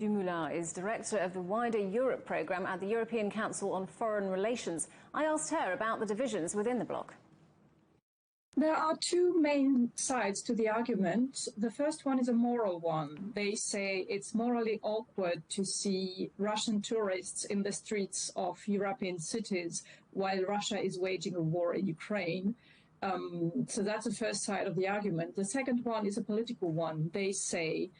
Dumoulin is director of the wider Europe programme at the European Council on Foreign Relations. I asked her about the divisions within the bloc. There are two main sides to the argument. The first one is a moral one. They say it's morally awkward to see Russian tourists in the streets of European cities while Russia is waging a war in Ukraine. So that's the first side of the argument. The second one is a political one. They say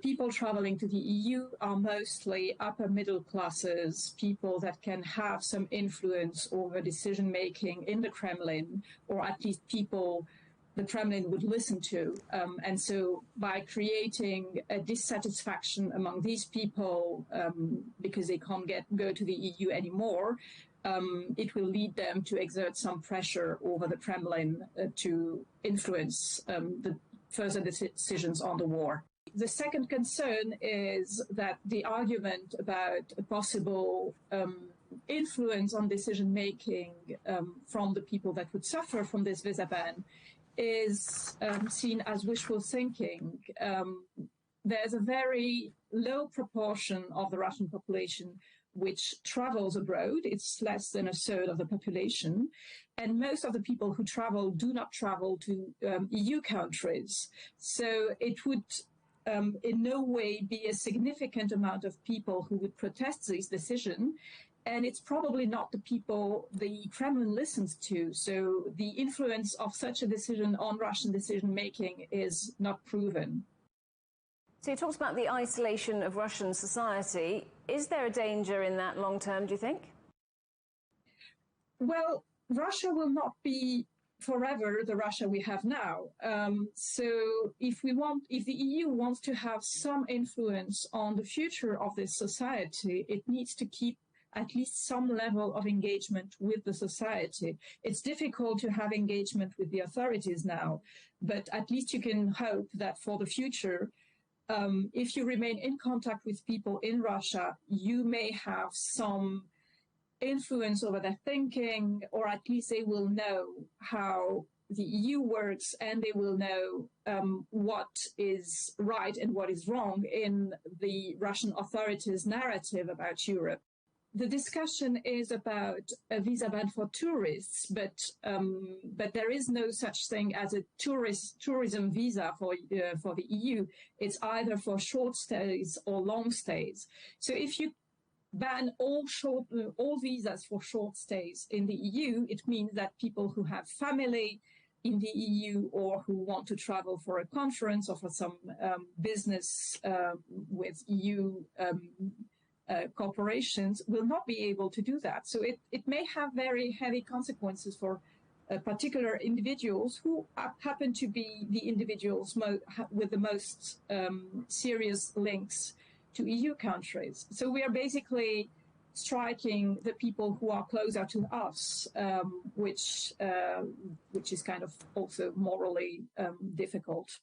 people traveling to the EU are mostly upper middle classes, people that can have some influence over decision-making in the Kremlin, or at least people the Kremlin would listen to. And so by creating a dissatisfaction among these people because they can't go to the EU anymore, it will lead them to exert some pressure over the Kremlin to influence the further decisions on the war. The second concern is that the argument about a possible influence on decision-making from the people that would suffer from this visa ban is seen as wishful thinking. There's a very low proportion of the Russian population which travels abroad. It's less than a third of the population. And most of the people who travel do not travel to EU countries. So it would in no way be a significant amount of people who would protest this decision. And it's probably not the people the Kremlin listens to. So the influence of such a decision on Russian decision-making is not proven. So you talked about the isolation of Russian society. Is there a danger in that long term, do you think? Well, Russia will not be forever the Russia we have now. So if the EU wants to have some influence on the future of this society, it needs to keep at least some level of engagement with the society. It's difficult to have engagement with the authorities now, but at least you can hope that for the future, if you remain in contact with people in Russia, you may have some influence over their thinking, or at least they will know how the EU works, and they will know what is right and what is wrong in the Russian authorities' narrative about Europe. The discussion is about a visa ban for tourists, but there is no such thing as a tourism visa for the EU. It's either for short stays or long stays. So if you ban all visas for short stays in the EU, it means that people who have family in the EU or who want to travel for a conference or for some business with EU corporations will not be able to do that. So it may have very heavy consequences for particular individuals who happen to be the individuals with the most serious links to EU countries. So we are basically striking the people who are closer to us, which is kind of also morally difficult.